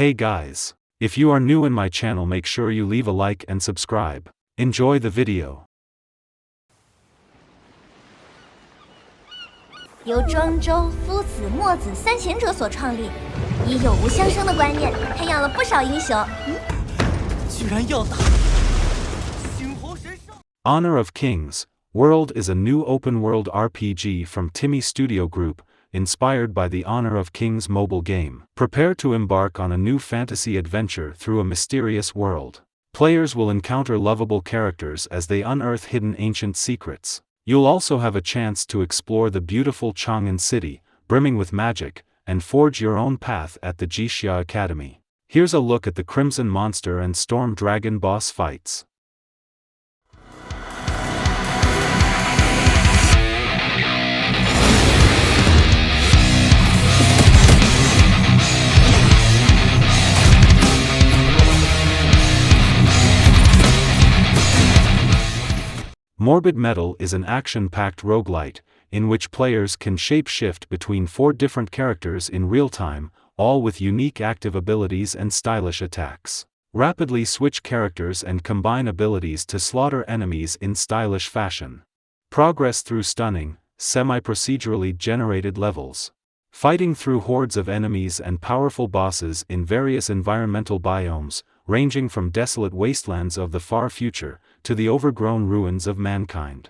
Hey guys! If you are new in my channel, make sure you leave a like and subscribe. Enjoy the video. 由庄周、夫子、墨子三贤者所创立，以有无相生的观念，培养了不少英雄。居然要打猩猴神兽！ Honor of Kings World is a new open-world RPG from Timmy Studio Group, inspired by the Honor of Kings mobile game. Prepare to embark on a new fantasy adventure through a mysterious world. Players will encounter lovable characters as they unearth hidden ancient secrets. You'll also have a chance to explore the beautiful Chang'an city, brimming with magic, and forge your own path at the Jixia Academy. Here's a look at the Crimson Monster and Storm Dragon boss fights. Morbid Metal is an action-packed roguelite, in which players can shape-shift between 4 different characters in real time, all with unique active abilities and stylish attacks. Rapidly switch characters and combine abilities to slaughter enemies in stylish fashion. Progress through stunning, semi-procedurally generated levels. Fighting through hordes of enemies and powerful bosses in various environmental biomes, ranging from desolate wastelands of the far future, to the overgrown ruins of mankind.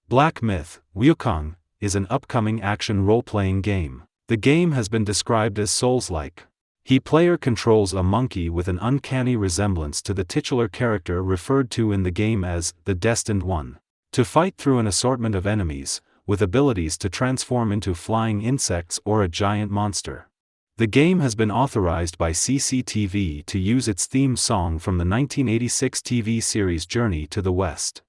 Black Myth, Wukong, is an upcoming action role-playing game. The game has been described as Souls-like. Player controls a monkey with an uncanny resemblance to the titular character referred to in the game as the Destined One. To fight through an assortment of enemies, with abilities to transform into flying insects or a giant monster. The game has been authorized by CCTV to use its theme song from the 1986 TV series Journey to the West.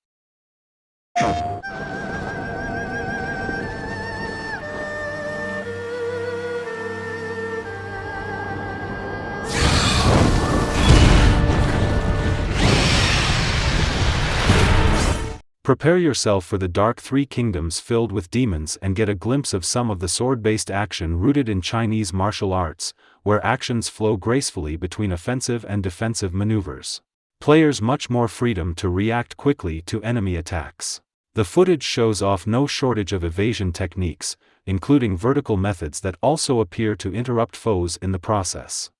Prepare yourself for the dark 3 kingdoms filled with demons and get a glimpse of some of the sword-based action rooted in Chinese martial arts, where actions flow gracefully between offensive and defensive maneuvers. Players much more freedom to react quickly to enemy attacks. The footage shows off no shortage of evasion techniques, including vertical methods that also appear to interrupt foes in the process.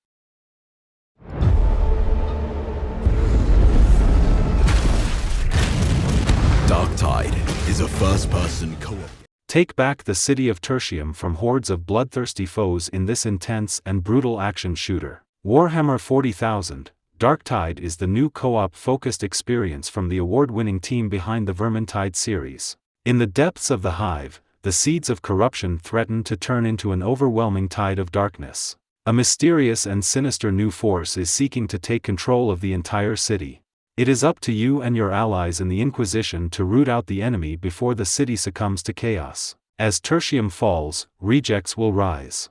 Darktide is a first-person co-op. Take back the city of Tertium from hordes of bloodthirsty foes in this intense and brutal action shooter. Warhammer 40,000, Darktide is the new co-op-focused experience from the award-winning team behind the Vermintide series. In the depths of the hive, the seeds of corruption threaten to turn into an overwhelming tide of darkness. A mysterious and sinister new force is seeking to take control of the entire city. It is up to you and your allies in the Inquisition to root out the enemy before the city succumbs to chaos. As Tertium falls, rejects will rise.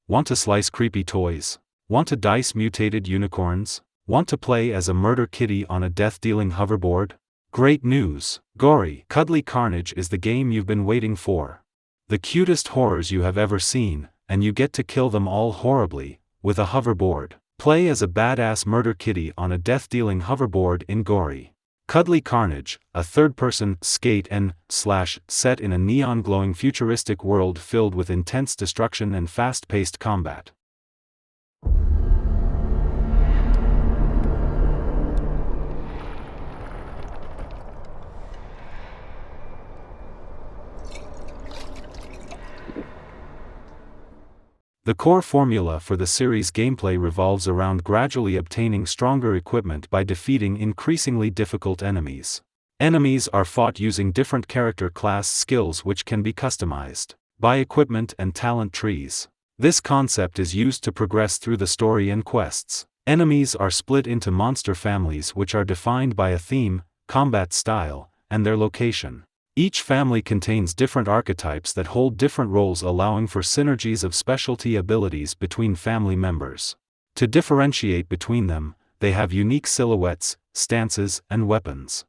Want to slice creepy toys? Want to dice mutated unicorns? Want to play as a murder kitty on a death-dealing hoverboard? Great news! Gori, Cuddly Carnage is the game you've been waiting for. The cutest horrors you have ever seen, and you get to kill them all horribly, with a hoverboard. Play as a badass murder kitty on a death-dealing hoverboard in Gori. Cuddly Carnage, a third-person skate and slash set in a neon-glowing futuristic world filled with intense destruction and fast-paced combat. The core formula for the series' gameplay revolves around gradually obtaining stronger equipment by defeating increasingly difficult enemies. Enemies are fought using different character class skills which can be customized by equipment and talent trees. This concept is used to progress through the story and quests. Enemies are split into monster families which are defined by a theme, combat style, and their location. Each family contains different archetypes that hold different roles, allowing for synergies of specialty abilities between family members. To differentiate between them, they have unique silhouettes, stances, and weapons.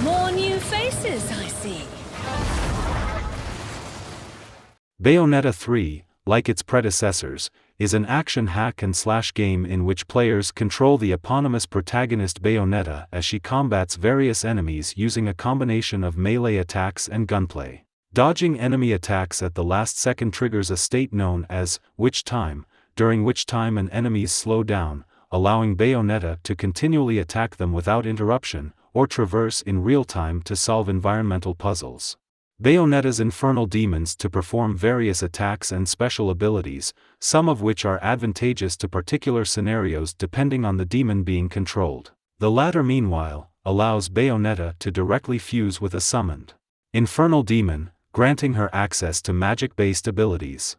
More new faces, I see. Bayonetta 3, like its predecessors, is an action hack-and-slash game in which players control the eponymous protagonist Bayonetta as she combats various enemies using a combination of melee attacks and gunplay. Dodging enemy attacks at the last second triggers a state known as witch time, during which time an enemies slow down, allowing Bayonetta to continually attack them without interruption, or traverse in real time to solve environmental puzzles. Bayonetta's infernal demons to perform various attacks and special abilities, some of which are advantageous to particular scenarios depending on the demon being controlled. The latter, meanwhile, allows Bayonetta to directly fuse with a summoned infernal demon, granting her access to magic-based abilities.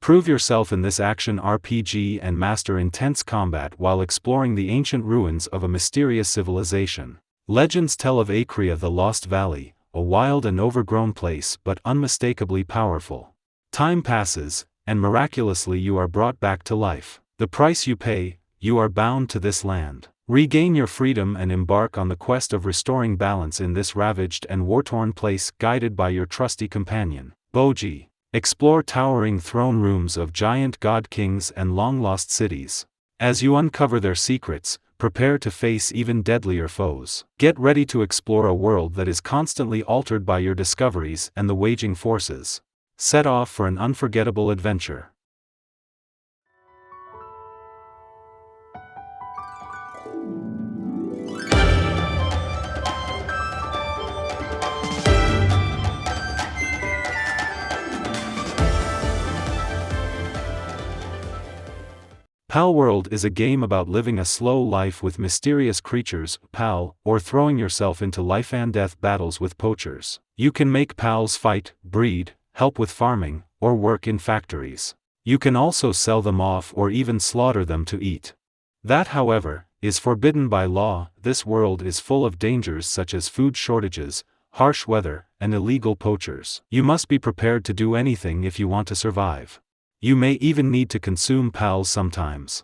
Prove yourself in this action RPG and master intense combat while exploring the ancient ruins of a mysterious civilization. Legends tell of Acrea, the Lost Valley, a wild and overgrown place but unmistakably powerful. Time passes, and miraculously you are brought back to life. The price you pay: you are bound to this land. Regain your freedom and embark on the quest of restoring balance in this ravaged and war-torn place, guided by your trusty companion, Boji. Explore towering throne rooms of giant god kings and long-lost cities. As you uncover their secrets, prepare to face even deadlier foes. Get ready to explore a world that is constantly altered by your discoveries and the waging forces. Set off for an unforgettable adventure. Palworld is a game about living a slow life with mysterious creatures, pal, or throwing yourself into life-and-death battles with poachers. You can make pals fight, breed, help with farming, or work in factories. You can also sell them off or even slaughter them to eat. That, however, is forbidden by law. This world is full of dangers such as food shortages, harsh weather, and illegal poachers. You must be prepared to do anything if you want to survive. You may even need to consume pals sometimes.